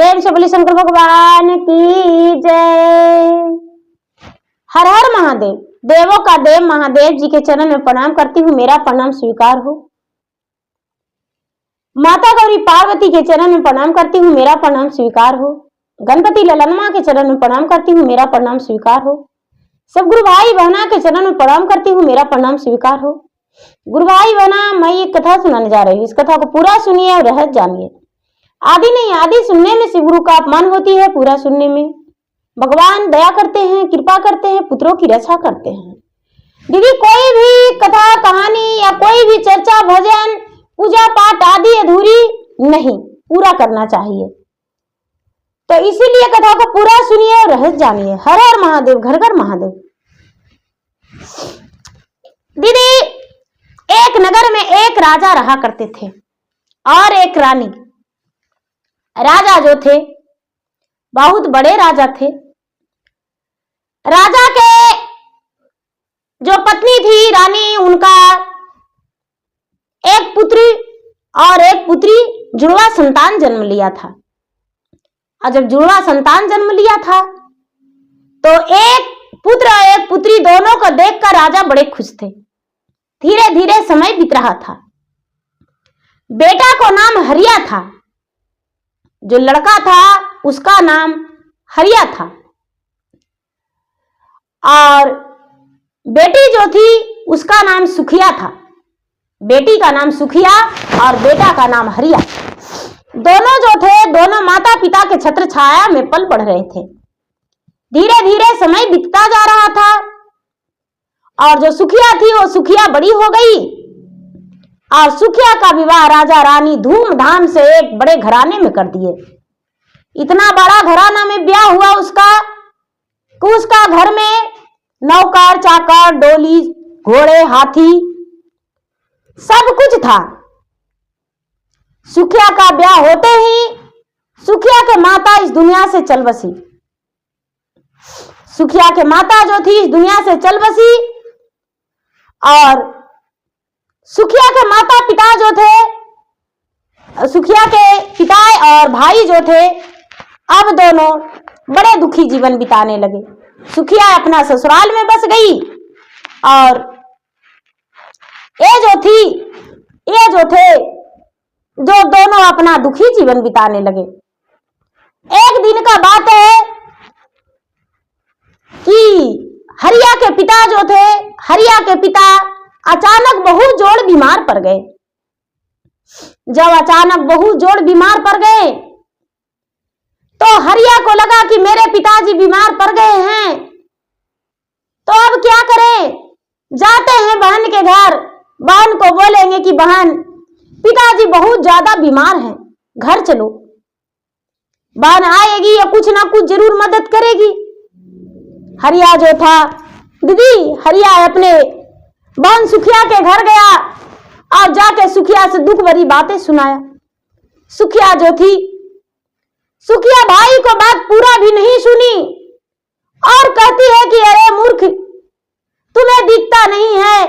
प्रेम से बोली शंकर भगवान की जय। हर हर महादेव। देवों का देव महादेव जी के चरण में प्रणाम करती हूँ, मेरा प्रणाम स्वीकार हो। माता गौरी पार्वती के चरण में प्रणाम करती हूँ, मेरा प्रणाम स्वीकार हो। गणपति ललन मां के चरण में प्रणाम करती हूँ, मेरा प्रणाम स्वीकार हो। सब गुरु भाई बहना के चरण में प्रणाम करती हूँ, मेरा प्रणाम स्वीकार हो। गुरु भाई बहना, मैं एक कथा सुनाने जा रही हूँ, इस कथा को पूरा सुनिए और रहस्य जानिए। आदि नहीं आदि सुनने में शिव गुरु का अपमान होती है, पूरा सुनने में भगवान दया करते हैं, कृपा करते हैं, पुत्रों की रक्षा करते हैं। दीदी कोई भी कथा कहानी या कोई भी चर्चा भजन पूजा पाठ आदि अधूरी नहीं, पूरा करना चाहिए। तो इसीलिए कथा को पूरा सुनिए और रहस्य जानिए। हर हर महादेव, घर घर महादेव। दीदी एक नगर में एक राजा रहा करते थे और एक रानी। राजा जो थे बहुत बड़े राजा थे। राजा के जो पत्नी थी रानी, उनका एक पुत्री और एक पुत्री जुड़वा संतान जन्म लिया था। और जब जुड़वा संतान जन्म लिया था तो एक पुत्र और एक पुत्री दोनों को देखकर राजा बड़े खुश थे। धीरे धीरे समय बीत रहा था। बेटा को नाम हरिया था, जो लड़का था उसका नाम हरिया था, और बेटी जो थी उसका नाम सुखिया था। बेटी का नाम सुखिया और बेटा का नाम हरिया। दोनों जो थे दोनों माता पिता के छत्र छाया में पल बढ़ रहे थे। धीरे धीरे समय बीतता जा रहा था और जो सुखिया थी वो सुखिया बड़ी हो गई और सुखिया का विवाह राजा रानी धूमधाम से एक बड़े घराने में कर दिए। इतना बड़ा घराना में ब्याह हुआ उसका कि उसका घर में नौकर चाकर डोली घोड़े हाथी सब कुछ था। सुखिया का ब्याह होते ही सुखिया के माता इस दुनिया से चल बसी। सुखिया के माता जो थी इस दुनिया से चल बसी और सुखिया के माता पिता जो थे, सुखिया के पिता और भाई जो थे, अब दोनों बड़े दुखी जीवन बिताने लगे। सुखिया अपना ससुराल में बस गई और ये जो थे जो दोनों अपना दुखी जीवन बिताने लगे। एक दिन का बात है कि हरिया के पिता जो थे, हरिया के पिता अचानक बहुत जोर बीमार पड़ गए। जब अचानक बहुत जोर बीमार पड़ गए तो हरिया को लगा कि मेरे पिताजी बीमार पड़ गए हैं, तो अब क्या करें। जाते हैं बहन के घर, बहन को बोलेंगे कि बहन पिताजी बहुत ज्यादा बीमार हैं, घर चलो। बहन आएगी या कुछ ना कुछ जरूर मदद करेगी। हरिया जो था, दीदी हरिया अपने बहन सुखिया के घर गया और जाके सुखिया से दुख भरी बातें सुनाया। सुखिया जो थी, सुखिया भाई को बात पूरा भी नहीं सुनी और कहती है कि अरे मूर्ख, तुम्हें दिखता नहीं है,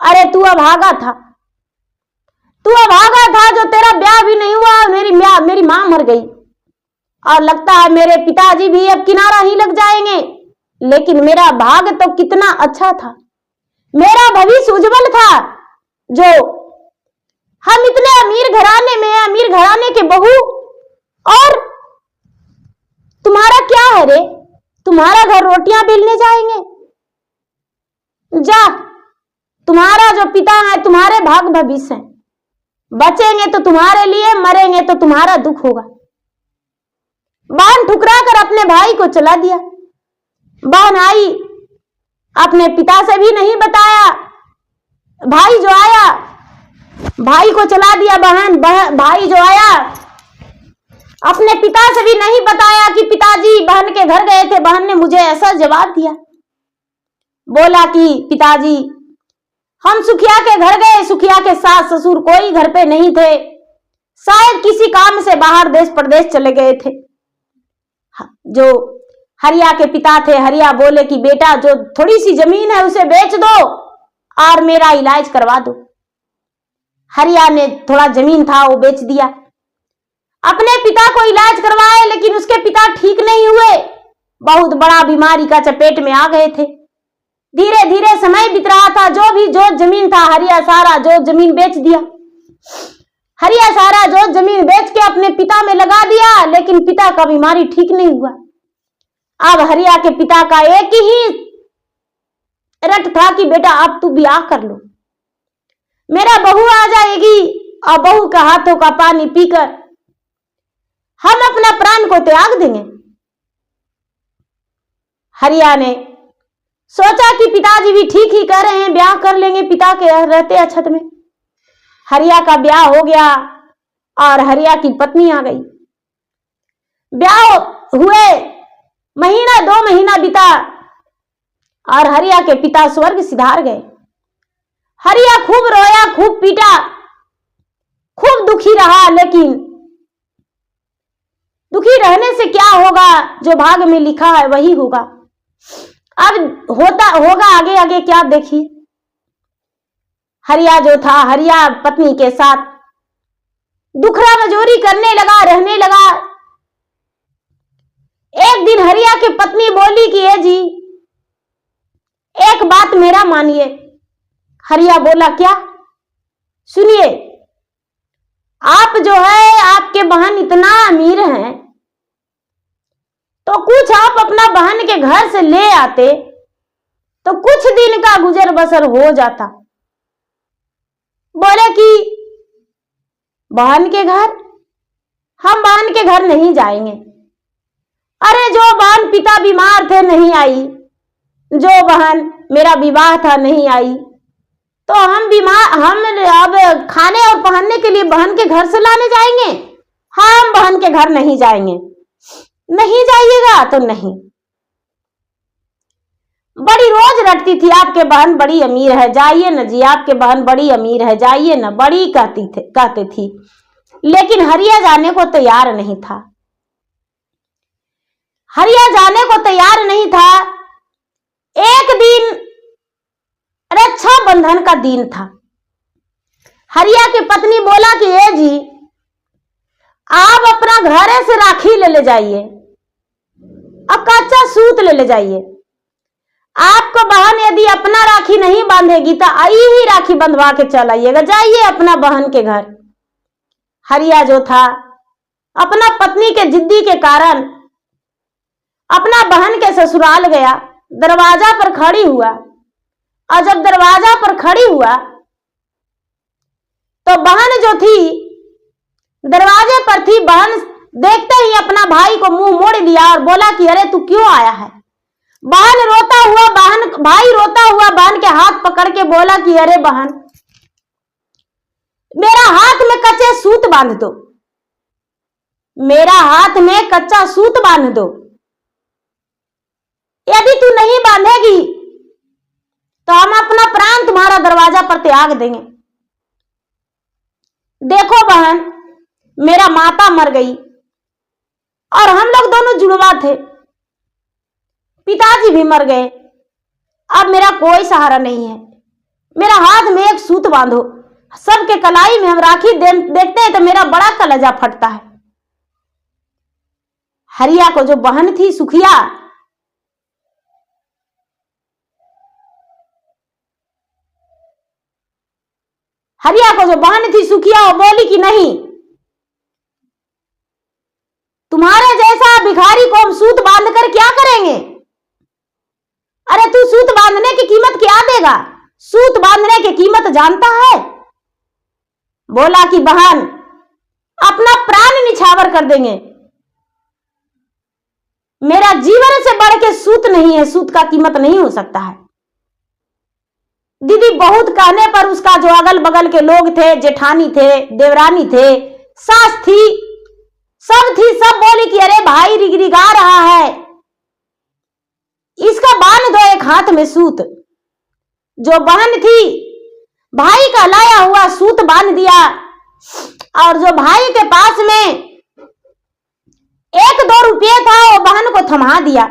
अरे तू अभागा था, तू अभागा था, जो तेरा ब्याह भी नहीं हुआ, मेरी मां मर गई और लगता है मेरे पिताजी भी अब किनारा ही लग जाएंगे। लेकिन मेरा भाग्य तो कितना अच्छा था, मेरा भविष्य उज्जवल था, जो हम इतने अमीर घराने में, अमीर घराने के बहू, और तुम्हारा क्या है रे, तुम्हारा घर रोटियां बेलने जाएंगे। जा, तुम्हारा जो पिता है तुम्हारे भाग भविष्य है, बचेंगे तो तुम्हारे लिए, मरेंगे तो तुम्हारा दुख होगा। बहन ठुकरा कर अपने भाई को चला दिया। बहन आई, अपने पिता से भी नहीं बताया। भाई जो आया, भाई को चला दिया। भाई जो आया अपने पिता से भी नहीं बताया कि पिताजी बहन के घर गए थे। बहन ने मुझे ऐसा जवाब दिया, बोला कि पिताजी हम सुखिया के घर गए, सुखिया के सास ससुर कोई घर पे नहीं थे, शायद किसी काम से बाहर देश प्रदेश चले गए थे। जो हरिया के पिता थे, हरिया बोले कि बेटा जो थोड़ी सी जमीन है उसे बेच दो और मेरा इलाज करवा दो। हरिया ने थोड़ा जमीन था वो बेच दिया अपने पिता को इलाज करवाए, लेकिन उसके पिता ठीक नहीं हुए, बहुत बड़ा बीमारी का चपेट में आ गए थे। धीरे धीरे समय बीत रहा था। जो जमीन था, हरिया सारा जो जमीन बेच दिया। हरिया सारा जो जमीन बेच के अपने पिता में लगा दिया, लेकिन पिता का बीमारी ठीक नहीं हुआ। अब हरिया के पिता का एक ही रट था कि बेटा अब तू ब्याह कर लो, मेरा बहू आ जाएगी और बहू का हाथों का पानी पीकर हम अपना प्राण को त्याग देंगे। हरिया ने सोचा कि पिताजी भी ठीक ही कह रहे हैं, ब्याह कर लेंगे पिता के रहते अछत में। हरिया का ब्याह हो गया और हरिया की पत्नी आ गई। ब्याह हुए महीना 2 महीना बीता और हरिया के पिता स्वर्ग सिधार गए। हरिया खूब रोया, खूब पीटा, खूब दुखी रहा, लेकिन दुखी रहने से क्या होगा, जो भाग में लिखा है वही होगा। अब होगा आगे आगे क्या देखिए। हरिया जो था, हरिया पत्नी के साथ दुखरा मजूरी करने लगा, रहने लगा। एक दिन हरिया की पत्नी बोली कि ए जी एक बात मेरा मानिए। हरिया बोला क्या? सुनिए, आप जो है, आपके बहन इतना अमीर हैं, तो कुछ आप अपना बहन के घर से ले आते तो कुछ दिन का गुजर बसर हो जाता। बोले कि बहन के घर, हम बहन के घर नहीं जाएंगे। अरे जो बहन पिता बीमार थे नहीं आई, जो बहन मेरा विवाह था नहीं आई, तो हम अब खाने और पहनने के लिए बहन के घर से लाने जाएंगे? हम बहन के घर नहीं जाएंगे। नहीं जाइएगा तो नहीं। बड़ी रोज रटती थी, आपके बहन बड़ी अमीर है, जाइए न जी, आपके बहन बड़ी अमीर है, जाइए न, बड़ी कहते थी। लेकिन हरिया जाने को तैयार नहीं था। हरिया जाने को तैयार नहीं था। एक दिन रक्षाबंधन का दिन था। हरिया की पत्नी बोला कि ए जी आप अपना घर से राखी ले जाइए और कच्चा सूत ले जाइए। आपको बहन यदि अपना राखी नहीं बांधेगी तो आई ही राखी बंधवा के चल आइएगा, जाइए अपना बहन के घर। हरिया जो था, अपना पत्नी के जिद्दी के कारण अपना बहन के ससुराल गया, दरवाजा पर खड़ी हुआ। और जब दरवाजा पर खड़ी हुआ तो बहन जो थी दरवाजे पर थी। बहन देखते ही अपना भाई को मुंह मोड़ दिया और बोला कि अरे तू क्यों आया है? भाई रोता हुआ बहन के हाथ पकड़ के बोला कि अरे बहन मेरा हाथ में कच्चे सूत बांध दो, मेरा हाथ में कच्चा सूत बांध दो। यदि तू नहीं बांधेगी तो हम अपना प्राण तुम्हारा दरवाजा पर त्याग देंगे। देखो बहन, मेरा माता मर गई और हम लोग दोनों जुड़वा थे, पिताजी भी मर गए, अब मेरा कोई सहारा नहीं है। मेरा हाथ में एक सूत बांधो। सबके कलाई में हम राखी देखते हैं तो मेरा बड़ा कलेजा फटता है। हरिया को जो बहन थी सुखिया, वो बोली कि नहीं, तुम्हारे जैसा भिखारी को हम सूत बांध कर क्या करेंगे? अरे तू सूत बांधने की कीमत क्या देगा? सूत बांधने की कीमत जानता है? बोला कि बहन अपना प्राण निछावर कर देंगे, मेरा जीवन से बढ़ के सूत नहीं है, सूत का कीमत नहीं हो सकता है। दीदी बहुत कहने पर उसका जो अगल बगल के लोग थे, जेठानी थे, देवरानी थे, सास थी, सब बोली कि अरे भाई रिगरिगा रहा है, इसका बांध दो एक हाथ में सूत। जो बहन थी भाई का लाया हुआ सूत बांध दिया और जो भाई के पास में 1-2 रुपये था वो बहन को थमा दिया।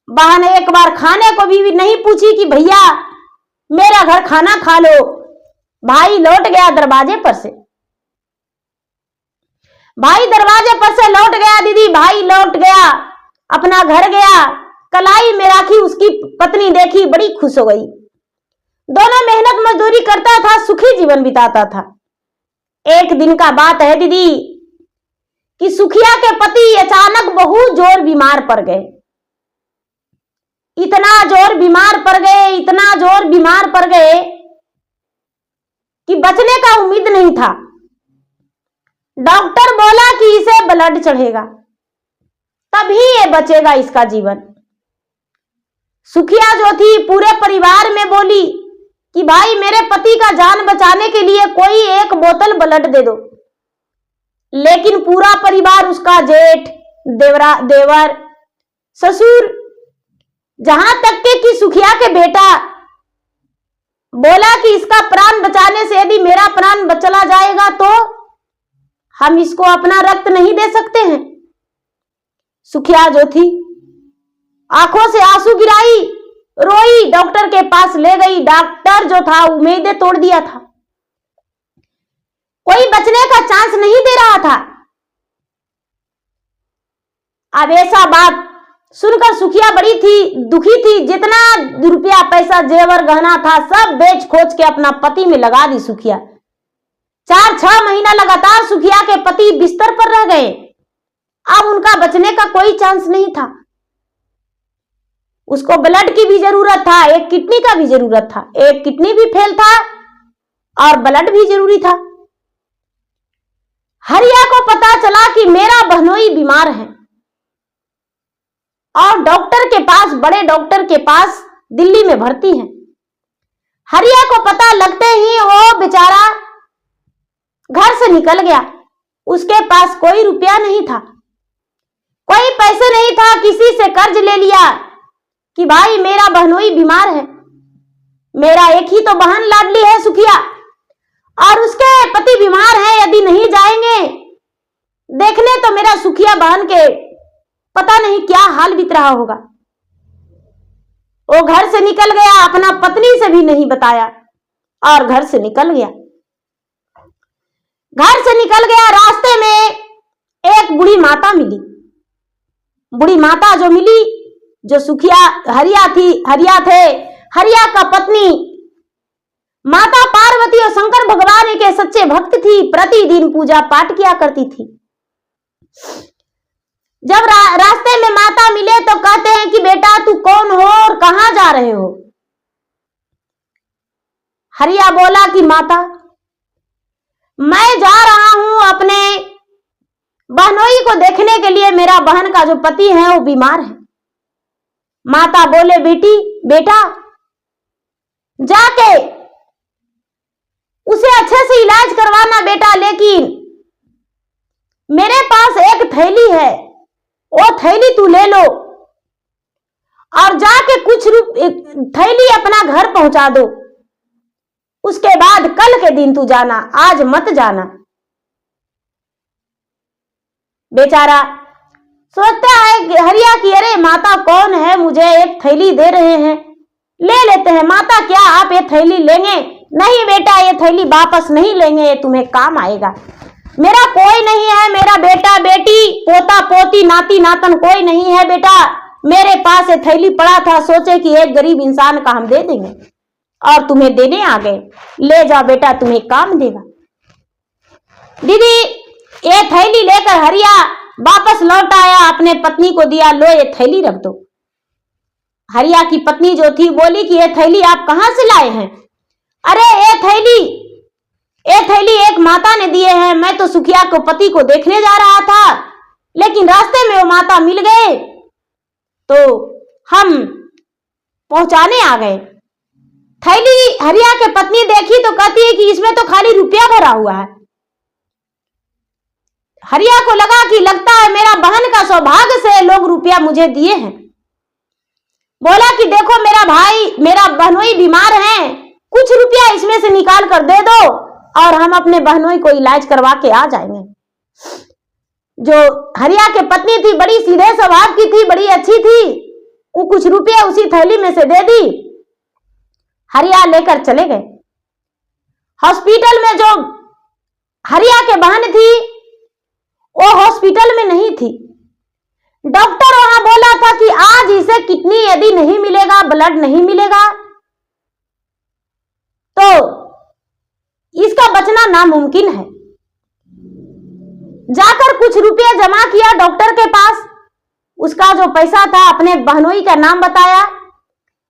बहन एक बार खाने को भी नहीं पूछी कि भैया मेरा घर खाना खा लो। भाई लौट गया दरवाजे पर से। भाई दरवाजे पर से लौट गया दीदी, भाई लौट गया, अपना घर गया। कलाई में राखी उसकी पत्नी देखी, बड़ी खुश हो गई। दोनों मेहनत मजदूरी करता था, सुखी जीवन बिताता था। एक दिन का बात है दीदी कि सुखिया के पति अचानक बहुत जोर बीमार पड़ गए। इतना जोर बीमार पड़ गए, इतना जोर बीमार पड़ गए कि बचने का उम्मीद नहीं था। डॉक्टर बोला कि इसे ब्लड चढ़ेगा, तभी ये बचेगा इसका जीवन। सुखिया जो थी पूरे परिवार में बोली कि भाई मेरे पति का जान बचाने के लिए कोई एक बोतल ब्लड दे दो। लेकिन पूरा परिवार, उसका जेठ, देवर, ससुर, जहां तक के कि सुखिया के बेटा बोला कि इसका प्राण बचाने से यदि मेरा प्राण चला जाएगा तो हम इसको अपना रक्त नहीं दे सकते हैं। सुखिया जो थी आंखों से आंसू गिराई, रोई, डॉक्टर के पास ले गई। डॉक्टर जो था उम्मीदें तोड़ दिया था, कोई बचने का चांस नहीं दे रहा था। अब ऐसा बात सुनकर सुखिया बड़ी थी, दुखी थी। जितना रुपया पैसा जेवर गहना था सब बेच खोच के अपना पति में लगा दी सुखिया। 4-6 महीना लगातार सुखिया के पति बिस्तर पर रह गए। अब उनका बचने का कोई चांस नहीं था। उसको ब्लड की भी जरूरत था, एक किडनी का भी जरूरत था। एक किडनी भी फेल था और ब्लड भी जरूरी था। हरिया को पता चला कि मेरा बहनोई बीमार है और डॉक्टर के पास, बड़े डॉक्टर के पास दिल्ली में भर्ती है। हरिया को पता लगते ही वो बेचारा घर से निकल गया। उसके पास कोई रुपया नहीं था, कोई पैसे नहीं था। किसी से कर्ज ले लिया कि भाई मेरा बहनोई बीमार है, मेरा एक ही तो बहन लाडली है सुखिया, और उसके पति बीमार है, यदि नहीं जाएंगे देखने तो मेरा सुखिया बहन के पता नहीं क्या हाल बीत रहा होगा। वो घर से निकल गया, अपना पत्नी से भी नहीं बताया और घर से निकल गया। घर से निकल गया, रास्ते में एक बूढ़ी माता मिली। बूढ़ी माता जो मिली, जो सुखिया हरिया थे, हरिया का पत्नी माता पार्वती और शंकर भगवान के सच्चे भक्त थी। प्रतिदिन पूजा पाठ किया करती थी। जब रास्ते में माता मिले तो कहते हैं कि बेटा तू कौन हो और कहां जा रहे हो? हरिया बोला कि माता मैं जा रहा हूं अपने बहनोई को देखने के लिए, मेरा बहन का जो पति है वो बीमार है। माता बोले बेटा जाके उसे अच्छे से इलाज करवाना बेटा, लेकिन मेरे पास एक थैली है, वो थैली तू ले लो और जाके कुछ थैली अपना घर पहुंचा दो। उसके बाद कल के दिन तू जाना, आज मत जाना। बेचारा सोचता है हरिया की अरे माता कौन है, मुझे एक थैली दे रहे हैं, ले लेते हैं। माता क्या आप ये थैली लेंगे? नहीं बेटा ये थैली वापस नहीं लेंगे, ये तुम्हें काम आएगा। मेरा कोई नहीं है, मेरा बेटा बेटी पोता पोती नाती नातन कोई नहीं है बेटा, मेरे पास ये थैली पड़ा था, सोचे कि एक गरीब इंसान का हम दे देंगे और तुम्हें देने आ गए, ले जाओ बेटा तुम्हें काम देगा। दीदी ये थैली लेकर हरिया वापस लौट आया, अपने पत्नी को दिया, लो ये थैली रख दो। हरिया की पत्नी जो थी बोली कि ये थैली आप कहां से लाए हैं? अरे ये थैली एक माता ने दिए हैं, मैं तो सुखिया को पति को देखने जा रहा था, लेकिन रास्ते में वो माता मिल गए तो हम पहुंचाने आ गए। थैली हरिया के पत्नी देखी तो कहती है कि इसमें तो खाली रुपया भरा हुआ है। हरिया को लगा कि लगता है मेरा बहन का सौभाग्य से लोग रुपया मुझे दिए हैं। बोला कि देखो मेरा भाई, मेरा बहनोई बीमार है, कुछ रुपया इसमें से निकाल कर दे दो और हम अपने बहनोई को इलाज करवा के आ जाएंगे। जो हरिया के पत्नी थी बड़ी सीधे स्वभाव की थी, बड़ी अच्छी थी, वो कुछ रुपया उसी थैली में से दे दी। हरिया लेकर चले गए हॉस्पिटल में। जो हरिया के बहन थी वो हॉस्पिटल में नहीं थी। डॉक्टर वहां बोला था कि आज इसे किडनी यदि नहीं मिलेगा, ब्लड नहीं मिलेगा, तो इसका बचना नामुमकिन है। जाकर कुछ रुपया जमा किया डॉक्टर के पास, उसका जो पैसा था अपने बहनोई का नाम बताया।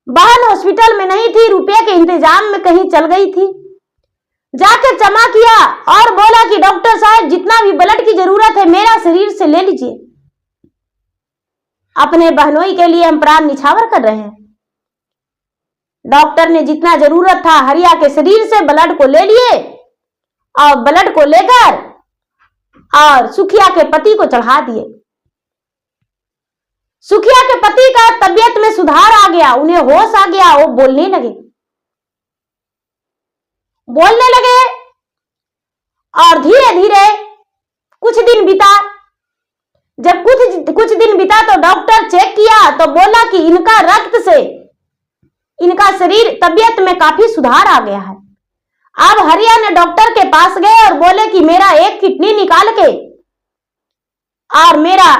बहन हॉस्पिटल में नहीं थी, रुपये के इंतजाम में कहीं चल गई थी। जाकर जमा किया और बोला कि डॉक्टर साहब जितना भी ब्लड की जरूरत है मेरा शरीर से ले लीजिए, अपने बहनोई के लिए हम प्राण निछावर कर रहे हैं। डॉक्टर ने जितना जरूरत था हरिया के शरीर से ब्लड को ले लिए और ब्लड को लेकर और सुखिया के पति को चढ़ा दिए। सुखिया के पति का तबीयत में सुधार आ गया, उन्हें होश आ गया, वो बोलने लगे और धीरे धीरे कुछ दिन बीता। जब कुछ दिन बीता तो डॉक्टर चेक किया तो बोला कि इनका रक्त से इनका शरीर तबीयत में काफी सुधार आ गया है। अब हरिया ने डॉक्टर के पास गए और बोले कि मेरा एक किडनी निकाल के और मेरा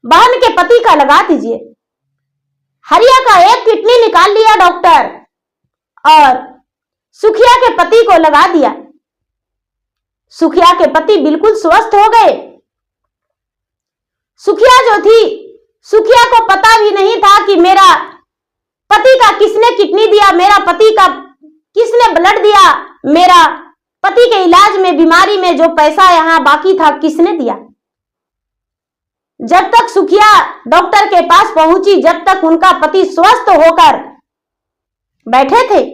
बहन के पति का लगा दीजिए। हरिया का एक किडनी निकाल लिया डॉक्टर और सुखिया के पति को लगा दिया। सुखिया के पति बिल्कुल स्वस्थ हो गए। सुखिया जो थी, सुखिया को पता भी नहीं था कि मेरा पति का किसने किडनी दिया, मेरा पति का किसने ब्लड दिया, मेरा पति के इलाज में, बीमारी में जो पैसा यहां बाकी था किसने दिया। जब तक सुखिया डॉक्टर के पास पहुंची, जब तक उनका पति स्वस्थ होकर बैठे थे,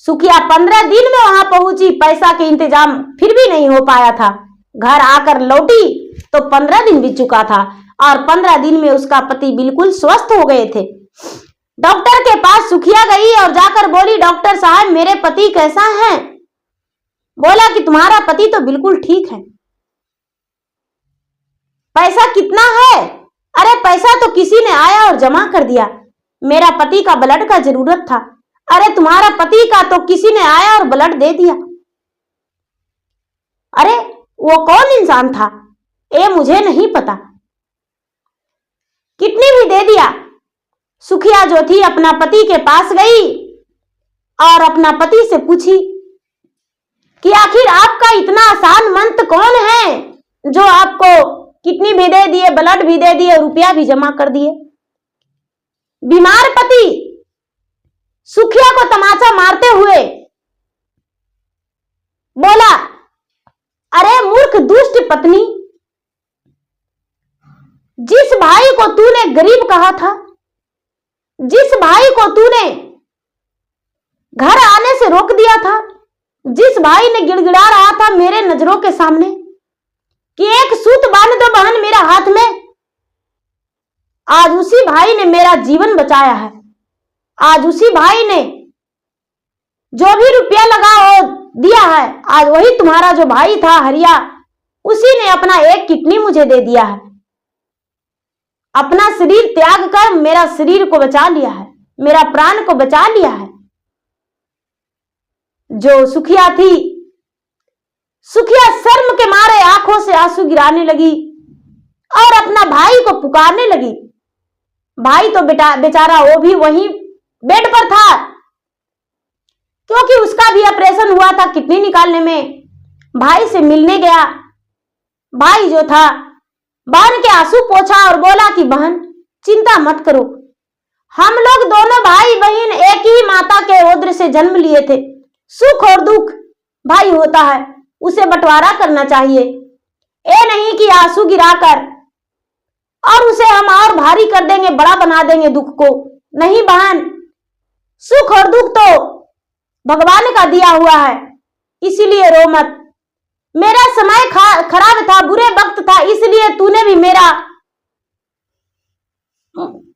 सुखिया 15 दिन में वहां पहुंची। पैसा के इंतजाम फिर भी नहीं हो पाया था। घर आकर लौटी तो 15 दिन बीत चुका था और 15 दिन में उसका पति बिल्कुल स्वस्थ हो गए थे। डॉक्टर के पास सुखिया गई और जाकर बोली, डॉक्टर साहब मेरे पति कैसा है? बोला कि तुम्हारा पति तो बिल्कुल ठीक है। पैसा कितना है? अरे पैसा तो किसी ने आया और जमा कर दिया, मेरा पति का ब्लड का जरूरत था। अरे तुम्हारा पति का तो किसी ने आया और ब्लड दे दिया। अरे वो कौन इंसान था? ये मुझे नहीं पता। किडनी भी दे दिया। सुखिया जो थी अपना पति के पास गई और अपना पति से पूछी कि आखिर आपका इतना आसान मंत्र कौन है जो आपको किडनी भी दे दिए, ब्लड भी दे दिए, रुपया भी जमा कर दिए। बीमार पति सुखिया को तमाचा मारते हुए बोला, अरे मूर्ख दुष्ट पत्नी, जिस भाई को तूने गरीब कहा था, जिस भाई को तूने घर आने से रोक दिया था, जिस भाई ने गिड़गिड़ा रहा था मेरे नजरों के सामने कि एक सूत बांध दो बहन मेरा हाथ में, आज उसी भाई ने मेरा जीवन बचाया है। आज उसी भाई ने जो भी रुपया लगा हो दिया है, आज वही तुम्हारा जो भाई था हरिया, उसी ने अपना एक किडनी मुझे दे दिया है। अपना शरीर त्याग कर मेरा शरीर को बचा लिया है, मेरा प्राण को बचा लिया है। जो सुखिया थी, सुखिया शर्म के मारे आंखों से आंसू गिराने लगी और अपना भाई को पुकारने लगी। भाई तो बेचारा वो भी वहीं बेड पर था, क्योंकि उसका भी ऑपरेशन हुआ था किडनी निकालने में। भाई से मिलने गया। भाई जो था बहन के आंसू पोंछा और बोला कि बहन चिंता मत करो, हम लोग दोनों भाई बहन एक ही माता के उदर से जन्म लिए थे। सुख और दुख भाई होता है, उसे बंटवारा करना चाहिए। ये नहीं कि आंसू गिराकर और उसे हम और भारी कर देंगे, बड़ा बना देंगे दुख को। नहीं बहन, सुख और दुख तो भगवान का दिया हुआ है, इसीलिए रो मत। मेरा समय खराब था, बुरे वक्त था, इसलिए तूने भी मेरा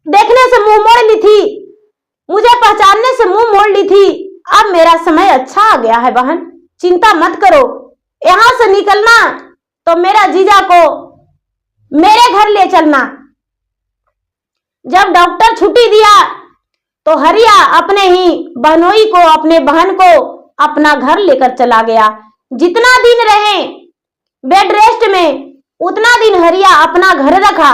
देखने से मुंह मोड़ ली थी, मुझे पहचानने से मुंह मोड़ ली थी। अब मेरा समय अच्छा आ गया है बहन, चिंता मत करो। यहां से निकलना तो मेरा जीजा को मेरे घर ले चलना। जब डॉक्टर छुट्टी दिया तो हरिया अपने ही बहनोई को, अपने बहन को अपना घर लेकर चला गया। जितना दिन रहे बेड रेस्ट में उतना दिन हरिया अपना घर रखा,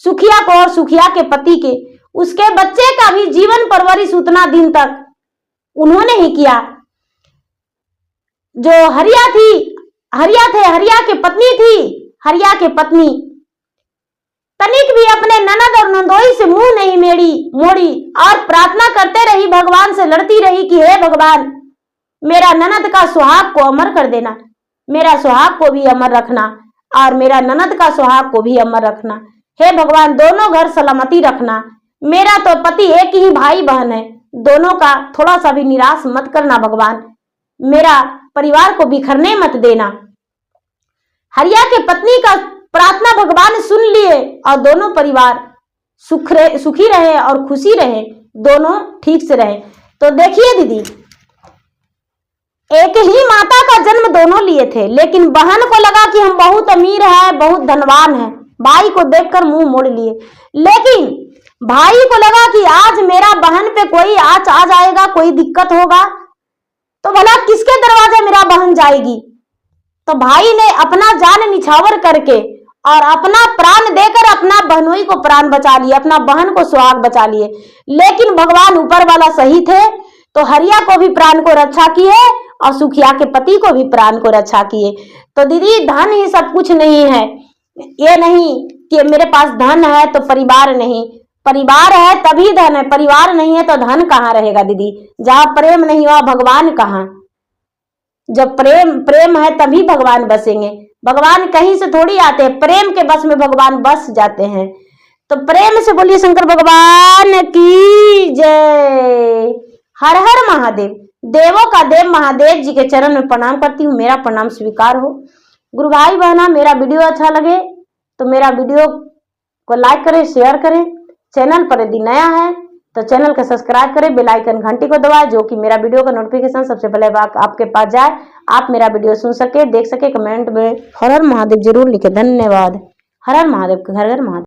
सुखिया को और सुखिया के पति के, उसके बच्चे का भी जीवन परवरिश उतना दिन तक उन्होंने ही किया। जो हरिया के पत्नी थी, हरिया के पत्नी तनिक भी अपने ननद और नंदोई से मुंह नहीं मोड़ी और प्रार्थना करते रही, भगवान से लड़ती रही कि हे भगवान, मेरा ननद का सुहाग को अमर कर देना, मेरा सुहाग को भी अमर रखना और मेरा ननद का सुहाग को भी अमर रखना। हे भगवान, दोनों घर सलामती रखना। मेरा तो पति एक ही भाई बहन है, दोनों का थोड़ा सा भी निराश मत करना भगवान, मेरा परिवार को बिखरने मत देना। हरिया के पत्नी का प्रार्थना भगवान सुन लिए और दोनों परिवार सुखी रहे और खुशी रहे, दोनों ठीक से रहे। तो देखिए दीदी, एक ही माता का जन्म दोनों लिए थे, लेकिन बहन को लगा कि हम बहुत अमीर है, बहुत धनवान है, भाई को देखकर मुंह मोड़ लिए। लेकिन भाई को लगा कि आज मेरा बहन पे कोई आँच आ जाएगा, कोई दिक्कत होगा तो भला किसके दरवाजे मेरा बहन जाएगी। तो भाई ने अपना जान निछावर करके और अपना प्राण देकर अपना बहनोई को प्राण बचा लिए, अपना बहन को सुहाग बचा लिए। लेकिन भगवान ऊपर वाला सही थे, तो हरिया को भी प्राण को रक्षा किए और सुखिया के पति को भी प्राण को रक्षा किए। तो दीदी, धन ही सब कुछ नहीं है, ये नहीं कि मेरे पास धन है तो परिवार नहीं, परिवार है तभी धन है, परिवार नहीं है तो धन कहाँ रहेगा दीदी। जहाँ प्रेम नहीं हुआ भगवान कहाँ, जब प्रेम है तभी भगवान बसेंगे। भगवान कहीं से थोड़ी आते हैं, प्रेम के बस में भगवान बस जाते हैं। तो प्रेम से बोलिए शंकर भगवान की जय। हर हर महादेव। देवों का देव महादेव जी के चरण में प्रणाम करती हूँ, मेरा प्रणाम स्वीकार हो। गुरु भाई बहना, मेरा वीडियो अच्छा लगे तो मेरा वीडियो को लाइक करें, शेयर करें। चैनल पर यदि नया है तो चैनल को सब्सक्राइब करें, बेल आइकन घंटी को दबाएं, जो कि मेरा वीडियो का नोटिफिकेशन सबसे पहले आपके पास जाए, आप मेरा वीडियो सुन सके, देख सके। कमेंट में हर हर महादेव जरूर लिखे। धन्यवाद। हर हर महादेव, घर घर महादेव।